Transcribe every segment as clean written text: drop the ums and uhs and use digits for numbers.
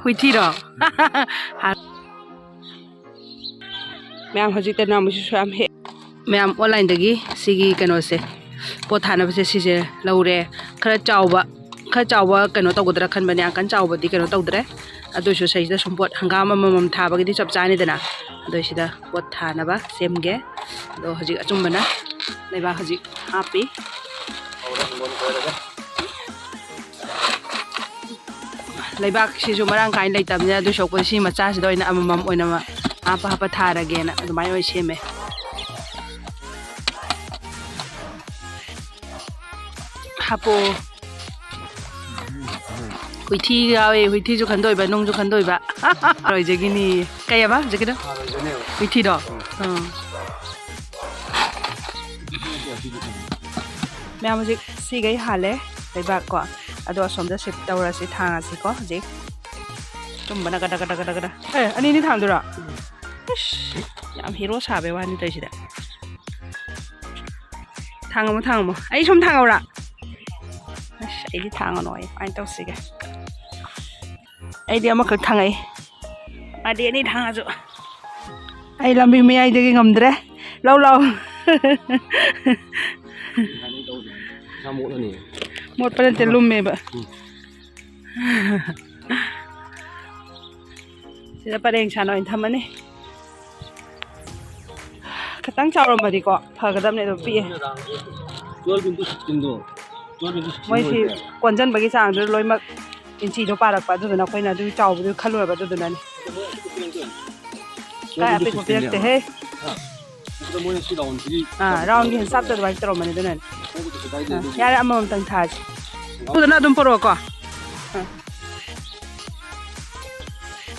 Huithisu. Mayam hojik Tengnaumabisu Mayam he. Mayam online dagi sigi kano se. Pot thana base sise laure khara chawba kano tawdra khan bani akan chawba di kano tawdre. Adu shu sai da sompot hangama mamam thaba gi di chap chani dana. Adu sida pot thana ba semge. Ado hojik achumbana leba hojik happy. Leibak sisu marang kain leitamne adu sokpo si macha si doina amamam oina ma hapa tharage na adu mai oi seme hapo Huithisu khandoi ba nongju khandoi ba roi jegini kaya ba jegida Huithisu Mayam hojik sigai hale leibak ko ado asomda sip tawra si thanga si ko je tumbana gada ani ni thangdura yam hero sabe wani tai sida thangamo ai som thangawra ai di thanga noi ai taw siga ai di amakak thangai adi ani thanga jo ai lambi me ai de ngamdre law một phần tiền lùm mẹ bợ, thì là bạn chả nói thầm anh cái tăng trâu rồi mà đi có, thở cái đâm này rồi bị, mấy thì quan dân bagi sang rồi lôi mặc, in chỉ nó ba đặc biệt rồi nó phải là đôi trâu đôi khăn rồi bắt đôi này, cái áp lực việc thế hết, round cái sắp tới vài trâu mà này này. Ya ada amam tang thaj. Udah na dum poro ko.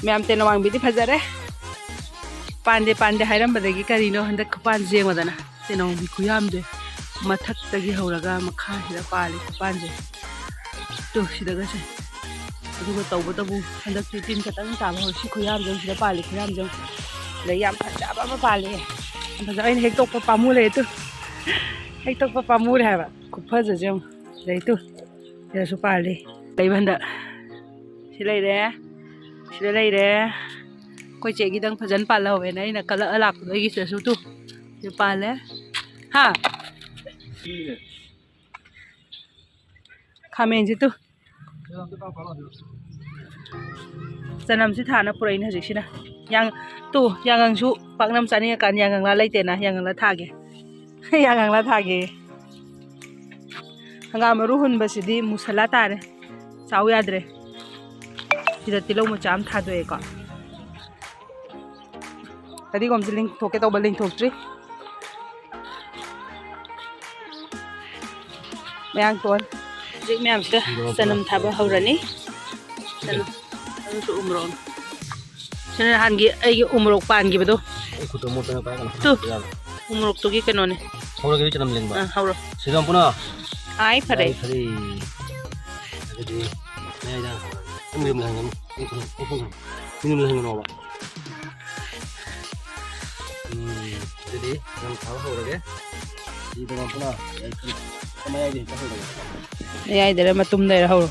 Mayam tenawang biti phajare. Pande hairam badagi karino handak pan jeng wadana. Tenawang bi kuyam de. Mathak tagi hauraga makha hira pali panje. Tu sidaga se. Aduga tawba tabu handak tin katang taba ho si kuyam jeng sida pali kuyam jeng. Layam phaja ba pali. Phaja ain hek tok pa pamu le tu. Hek tok pa pamu le ba. Kuphaja jeng dai tu. Ya su pali. Dai banda. Silai re. Koi che gi dang phajan pala hobe nai na kala alak doi gi su tu. Su pale. Ha. Khamen ji tu. Sanam si thana purain hajik sina. Yang tu yang ang su paknam chani kan yang ang la laite na yang ang la thage. Yang ang la thage. Hangam ruhun basidi musala tare. Chau yadre. Sida tilo mu cham thadoe ko. Tadi gom link thoke to link thokri. Mayang ton. Jik mayam sida sanam thaba haurani. Sanam su umron. Sana hangi ai umrok pan gi bedo. Kuto mo tana pa kana. Tu. Umrok to gi kanone. Haura gi chanam leng ba. Haura. Sidam puna. Ai phare. Jadi nay da. Umri mo hangam. Minum lang no ba. Jadi yang tahu haura ge. Di dalam puna. Kamaya di tahu ge. Ai dere matum dere haura.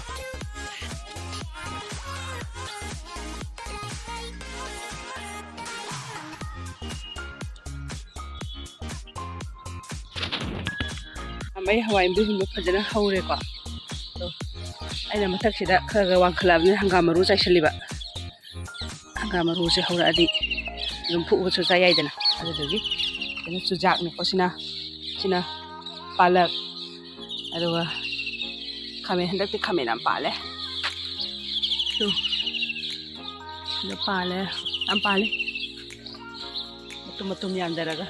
Mấy hawai bi hun phajana haure ko to aina mathak sida khaga wang khalab ne hangamaru chai saliba hangamaru se haura adi rum phu chu chai yai dana adu dogi ene chujak ne ko sina palak adu wa khame handak ti khame nam pale tu na pale am pale matum yam daraga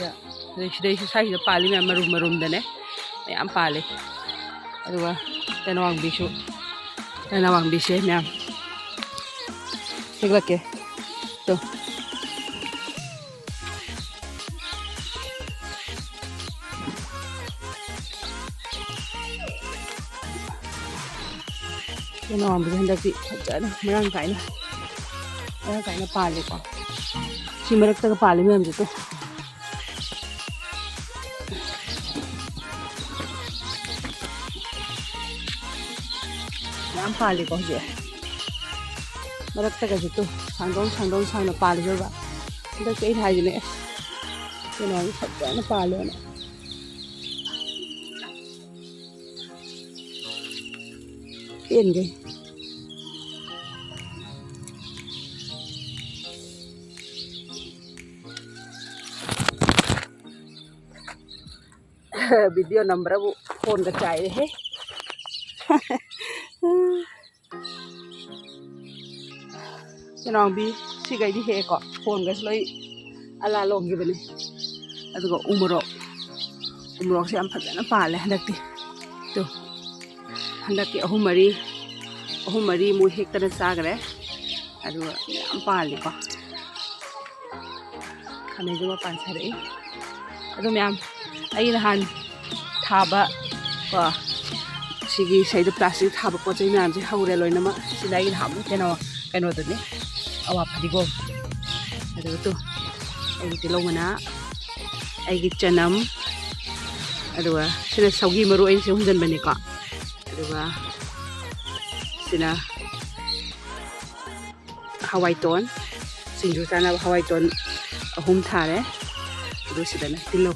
ya Dai sai da pali me marum dane me am pali aduwa tenawang bisu me am higlake to tenawang bisu hendak di jana marang kaina pali ko si marak ta pali me am to ꯌꯥꯝ ꯄꯥꯜꯂꯤꯀꯣ ꯍꯧꯖꯤꯛ ꯃꯔꯛꯇꯒꯁꯨ two ꯁꯥꯡꯗꯣꯡ ꯁꯥꯡꯅ ꯄꯥꯜꯂꯤꯕ ꯍꯟꯗꯛꯇꯤ ꯑꯩꯅ ꯍꯥꯏꯁꯤꯅꯦ ꯀꯩꯅꯣ ꯐꯖꯅ ꯄꯥꯜꯂꯦꯅ ꯄꯦꯟꯒꯩ video number वो फोन का चाहिए है भी सिगैदी है को फोन का लई अला लोगी बने अदुगा उमरोक से हम फजना पाले हंदक्ति तो हंदक्ति अहुम मरी मु हेक्तना चागरे अदुगा याम पाले को खानेजुमा पानसरे अदु म्याम आई नहान थाबा को सिगी सैद प्लास्टिक थाबा पोचै म्याम से हौरे लोइनमा सिलाई हामु कनो दने अवा फदिगो अदु तो आई तिलौ मना आई चनम अदुगा सिना सौगी मरु आई से हुंजन बने को अदुगा सिना हवाई टोन सिंजु चाना हवाई टोन अहुम थारे अदु सिदना तिलौ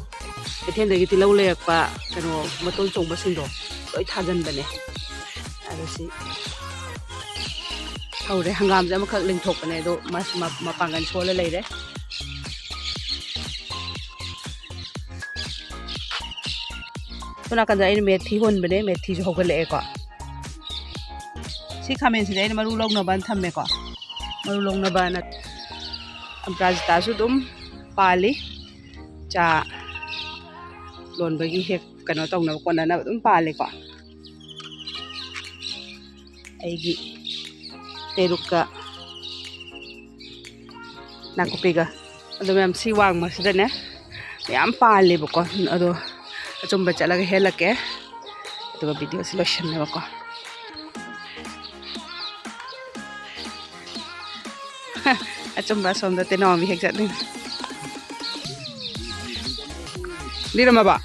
कथेंदगी तिलौ लेरकपा कनो मतोन चोंबा सिंदो लोई थाजन बने अदुसी हौरे हंगाम जे अमखक लिंथोकने दो मास मपांगन सोले लेरे तुना कंजा इन मेथी होन बने मेथी जो होगले को सी खामेन से इन मरु लोग नबान थम्मे को मरु लोग नबान अम्प्राजता सु दुम पाली चा लोन बगी हेक कनो तौना कोना ना दुम पाले को आईगी तेरुका नाकुपिगा अदो मैम सी वांग मसदने याम पाले बको अदो अचुंबा चलगा हेलके अदुगा वीडियो से लोशन्ने बको अचुंबा सोमदा तेनौमी हेक चतने लिरमबा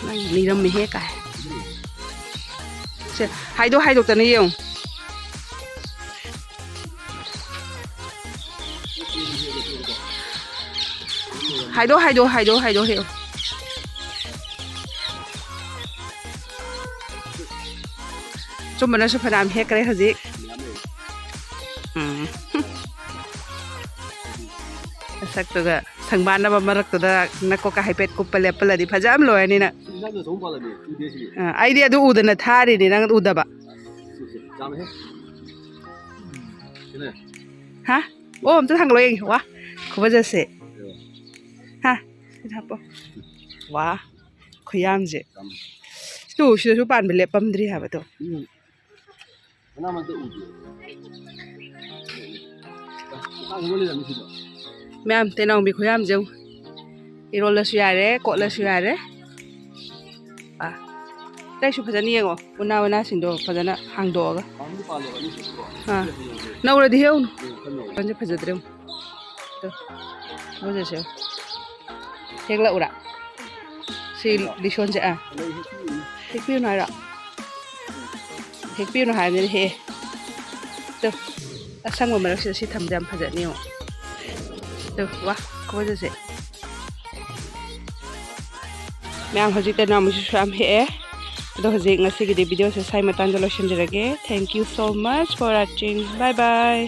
नंग लिरम हे का से हाइदो तने येउ हाइदो हे चुम्बना से फनाम हे करे हजी सकतगा संगबानबा मरक्तदा नको का हाइपेट कुप्पा लेपलदी फजाम लोयनी ना आइडिया दु उदना थारी नि नंग उदबा हा ओ हम तो थांगलोय वा खबजसे हा थापो वा खुयाम जे तु सिदसु पानबे लेपमद्रि हाबा तो मैम तेनाउमी खुयाम जो इरोलसु यारे कोटलसु यारे तैसु फजन येंगो उना सिंदो फजना हांगदोगा नौरदि हेउ पंजे फजद्रेम तो मोजेसे हेगला उरा सी लिशोन जे हेकपिउ नारा हेकपिउ ना हाने हे तो असंगो मरक्से सी थमजाम फजनियो तो वाह खोजसे मैम हजिक तेनाउमाबिसु साम हे तो हजिक ngasi वीडियो से साइ मतान जलो शनजरगे thank you so much for watching bye bye.